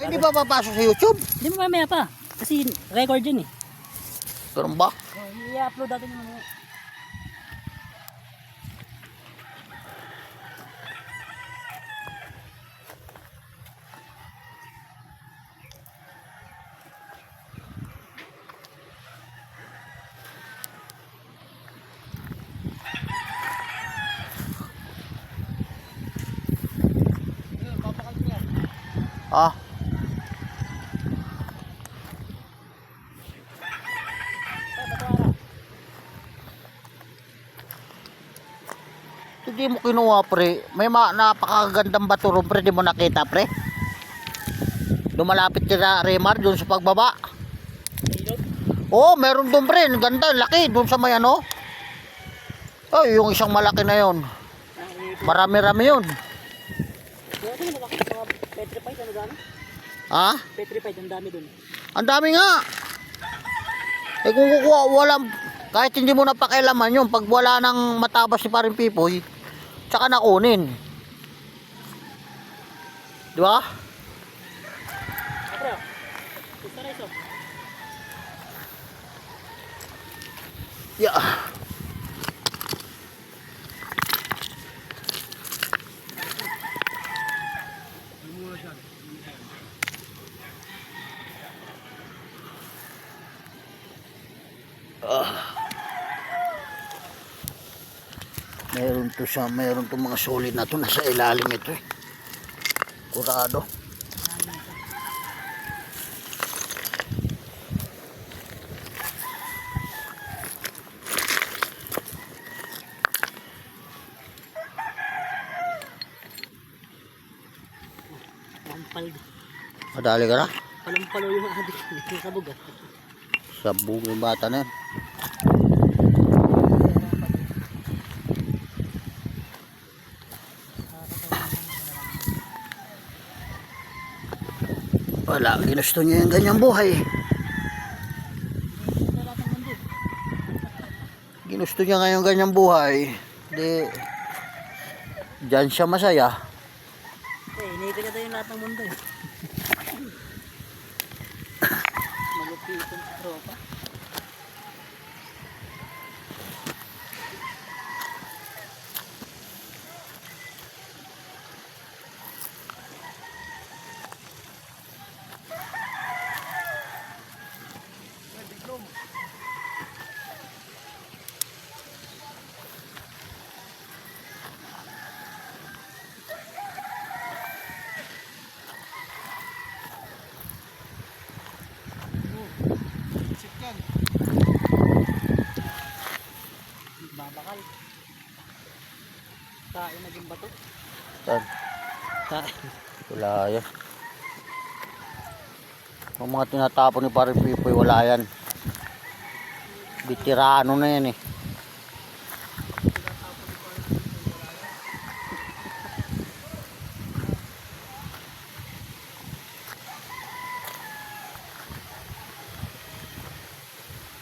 Hindi ba papasok sa YouTube? Hindi mo mamaya pa. Kasi record yun eh. Ganun ba? I-upload natin yung mga... Ah. Hindi mo kinuha pre. May napakagandang bato ron pre. Di mo nakita pre. Lumalapit ka Remar doon sa pagbaba. Oo, meron doon pre. Ang ganda, laki. Doon sa may ano. Ay, yung isang malaki na yon. Marami-rami yun. Petrified, ano gano'n? Ha? Petrified, ang dami dun. Ang dami nga. Eh kung kukuha, walang, kahit hindi mo napakialaman yun, pag wala nang matabas si Paring Pipoy, tsaka nakunin. Di ba? Apre, gusto na iso. Yeah. Meron to mga solid na to nasa ilalim ito eh. Kurado. Pampal. Madali ka na? Palampalo yung adik. Yung sabog ah. Sabog yung bata na yan. Wala, ginusto niya yung ganyang buhay. Ginusto niya ngayon ganyang buhay. Di, dyan siya masaya. Iniipin niya tayo yung lahat ng mundo eh. Magupitin sa tropa. Babakal. Kain naging bato. Saan? Kain. Wala yan. Ang mga tinatapon ni Paring Pipoy, wala yan. Bitirano na yan eh.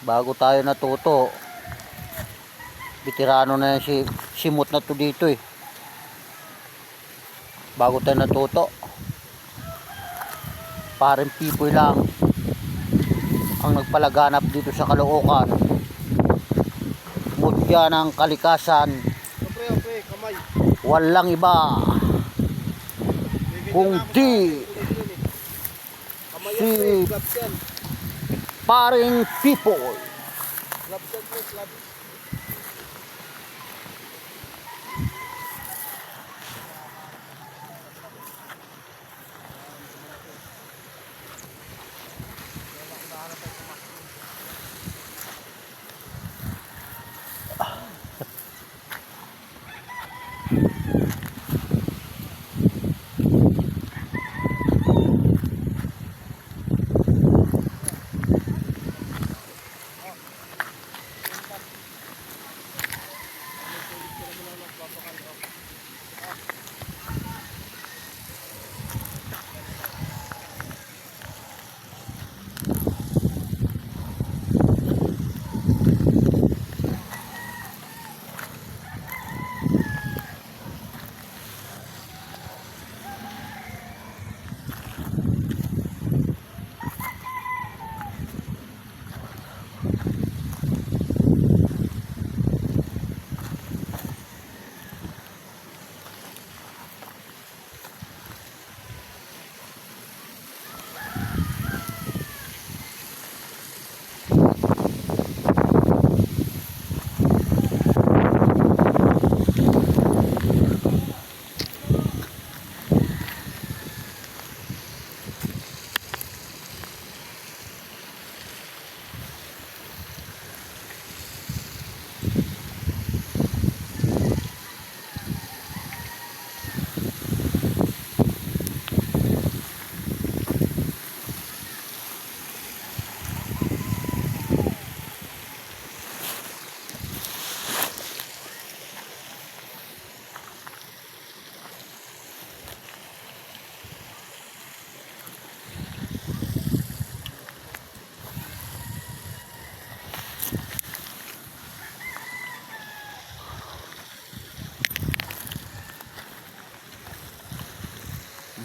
Bago tayo natuto, bitirano na yan si Mut na to dito eh. Bago tayo natuto, Paring Pipoy lang ang nagpalaganap dito sa Caloocan. Mutya ng kalikasan, kamay. walang iba kundi si Paring Pipoy.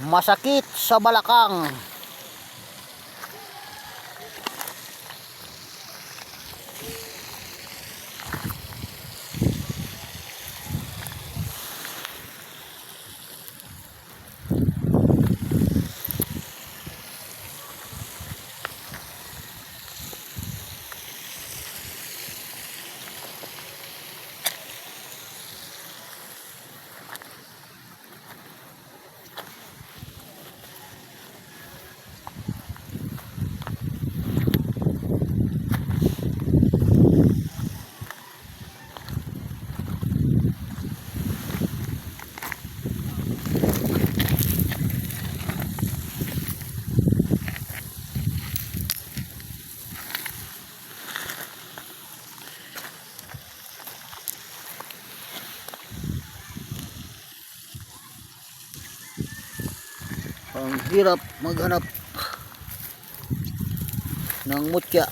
Masakit sa balakang. Ang hirap maghanap ng mutya.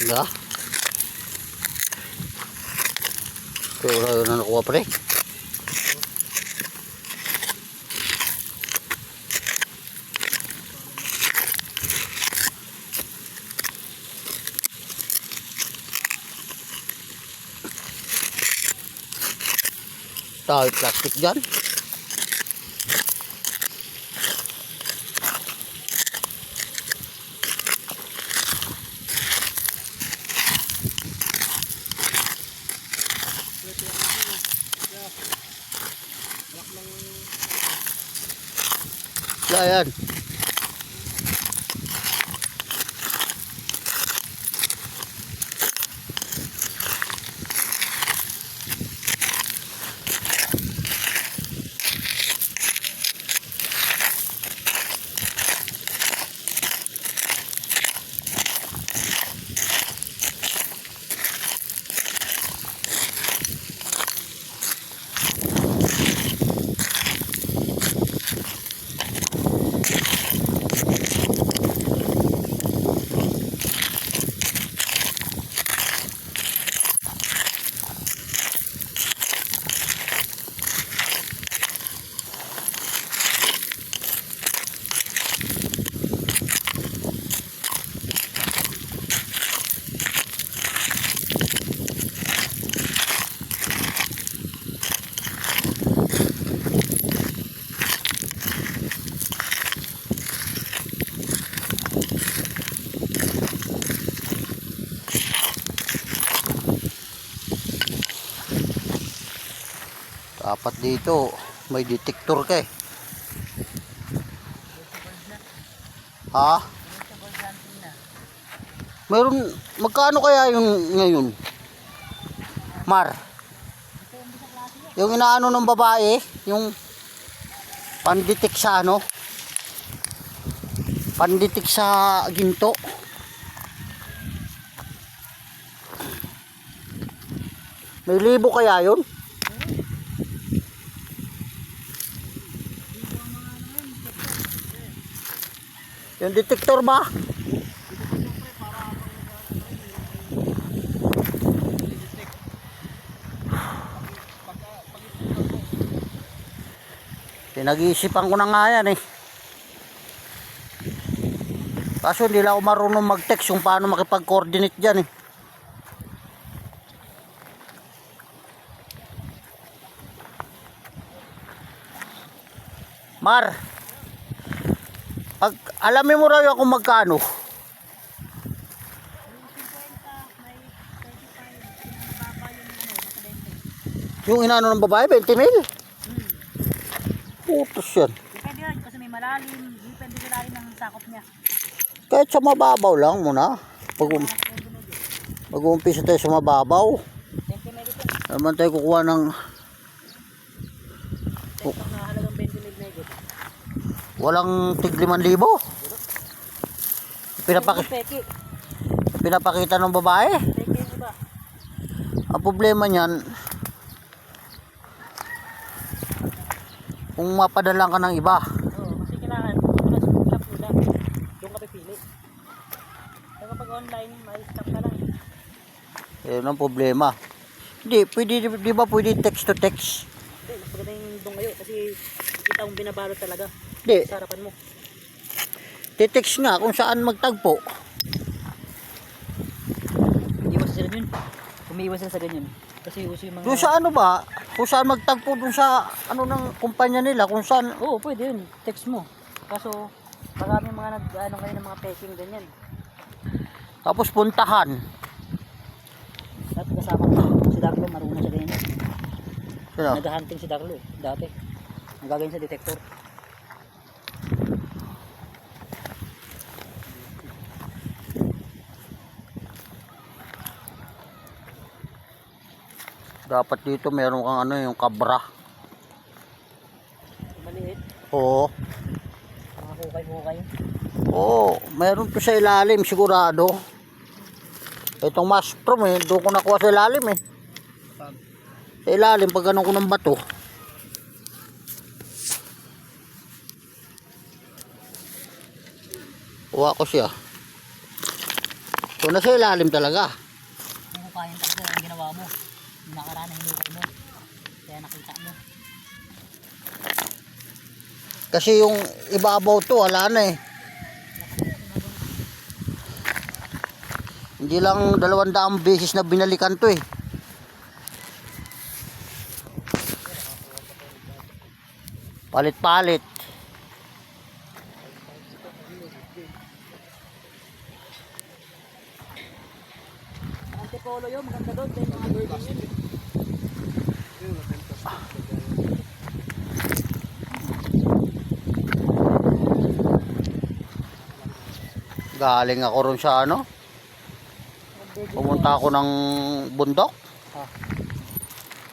Wala. Pero wala yun na nakuha pre. Tayo plastic dyan. Yan. Dapat dito may detector ka eh. Ha? Meron, magkano kaya yung ngayon? Mar? Yung inaano ng babae, yung panditik sa ano? Panditik sa ginto. May libo kaya yun? Yung detector ba? Pinag-iisipan ko na nga yan eh. Kaso hindi lang ako marunong mag-text yung paano makipag-coordinate dyan eh. Mar, pag alamin mo raw ako magkano. Yung inaano ng babae, 20 mil? Putos yan. Depende yan, kasi may malalim. Depende sa lalim ng sakop niya. Kahit sa mababaw lang muna. Pag-uumpisa tayo sa mababaw. 20 mil ito. Naman tayo kukuha ng Pag nakahalagang 20 mil na ikot. walang tig 5,000. Peki. Pinapakita ng babae. Peki yung iba. Ang problema niyan, kung mapadalang ka ng iba. Oo, kasi kailangan mas shop nila. Doon ka pipili. Pero kapag online, may stock ka lang. Yun ang problema. Hindi, pwede, di ba pwede text to text? Hindi, mas maganda yung doon ngayon kasi kita mong binabalot talaga Hindi, sa harapan mo. text nga kung saan magtagpo. Iwas sila yun. Umiiwas sila sa ganyan. Kasi uso yung mga... Doon sa ano ba? Kung saan magtagpo doon sa ano ng kumpanya nila, kung saan. Oo, pwede yun. Text mo. Kaso, marami mga nag-ano kayo ng mga peking ganyan. Tapos puntahan. Dati kasama ko si Darlo, marunong sa ganyan. Sino? Nag-hunting si Darlo dati. Ang gagawin sa detector. Dapat dito meron kang ano, yung kabra. Maliit. Oo. Makakukay naghukay. Oo, meron to sa ilalim sigurado. Itong mushroom eh, doon ko nakuha sa ilalim eh. Sa ilalim, pag ganun ko ng bato. Kuha ko siya. So, nasa ilalim talaga. Hukayan talaga ang ginawa mo. Yung nakaraan na hinukay mo. Kaya nakita mo. Kasi yung ibabaw to, wala na eh. Hindi lang 200 beses na binalikan to eh. Palit-palit. Antipolo yun, maganda doon. Dahil mga birding yun. Galing ako ron sa ano. Pumunta ako ng bundok.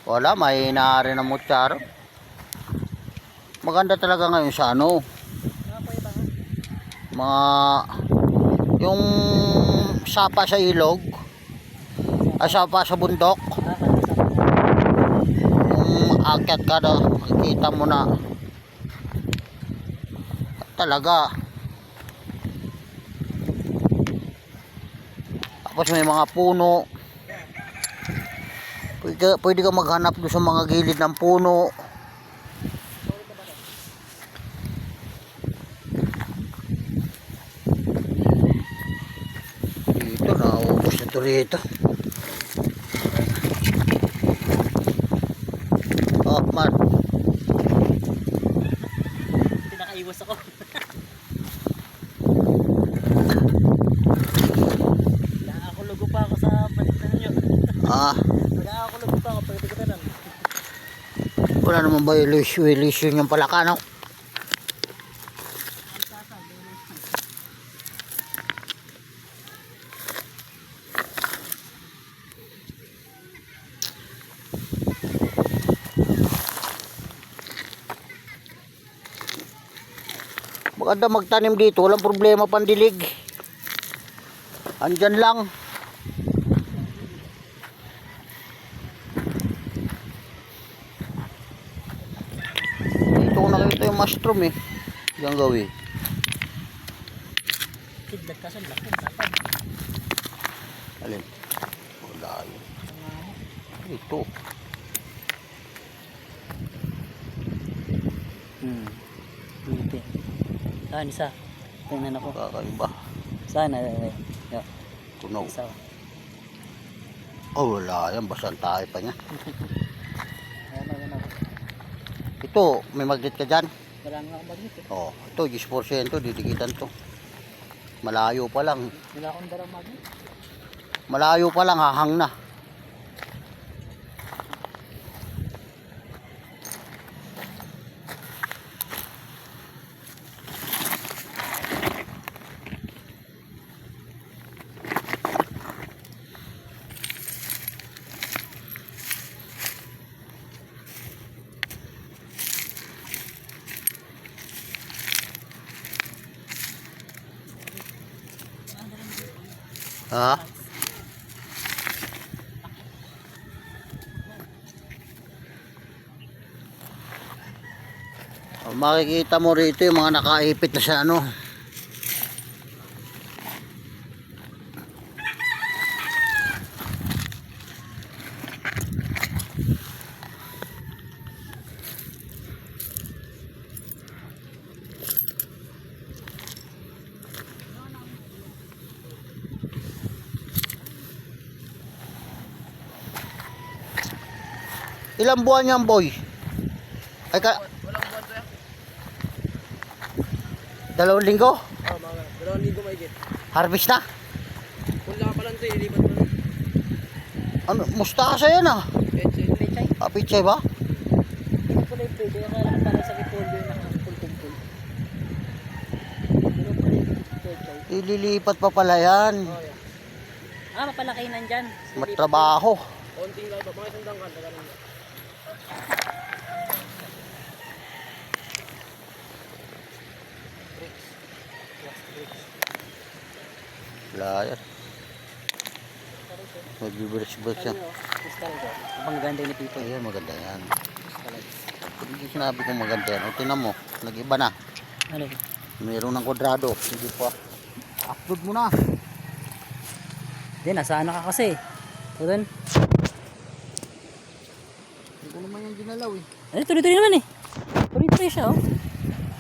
Wala, may inaari na mutsaro. Maganda talaga ngayon sa ano. Mga yung sapa sa ilog. Sapa sa bundok. Yung akyat ka na, makikita mo na. Talaga. Tapos may mga puno. Pwede ka maghanap doon sa mga gilid ng puno. Dito, naubos na ito rito. Oh, man. Pinakaiwas ako. Nakakulugo pa ako sa balitan nyo. Nakakulugo pa ako pagkakatanan. Wala naman ba illusion yung palaka, no? Maganda magtanim dito, walang problema pandilig. Andyan lang. Dito ko nakita yung mushroom eh. Diyan gawin. Kidlat ka sa laki. Lapad. Alin? Wala yun. Ito. Buti. Saan isa? Tingnan ako. Kakaiba. Saan? Yeah. Tunog. Isa. Oh, wala yan. Basan tayo pa niya. Ayan ako. Ito, may magnet ka dyan. Wala nga akong magnet eh. Oh, ito, 10%. Didikitan to. Malayo pa lang. Wala akong darang magnet. Malayo pa lang, hahang na. Ha? Makikita mo rito yung mga nakaipit na sa ano. Ilang buwan yan, boy? Ay ka... Walang buwan to yan. 2 linggo? Mga 2 linggo maigit. Harvest na? Punla pa lang to, ilipat mo. Ano, mustasa yan ah. Pechay. Pechay. Pichay ba? Hindi ko na yung pwede. Kaya lang para sa kipolyo yung nakakapul-kumpul. Pero pala yung pechay. Ililipat pa pala yan. Oh, yan. Mapalaki nandyan. Matrabaho. Konting lang ba? Mga isang dangkan. Tagalin mo. Wala yan. Mag-reverse yan. Crystal ko. Ang ganda ni Pipo. Ayan, maganda yan. Hindi sinabi ko maganda yan. O, tinan mo. Nag-iba na. Ano? Mayroon ng kwadrado. Sige pa. Upload mo na. Hindi, nasaan ka kasi. Turon. Hindi ko naman yung ginalaw eh. Ay, tuloy-tuloy naman eh. Tuloy-tuloy siya oh.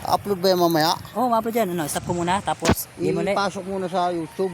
Upload ba yan mamaya? Oo, ma-upload yan. Ano, stop ko muna. Tapos, hindi mo na. Ipasok muna sa YouTube.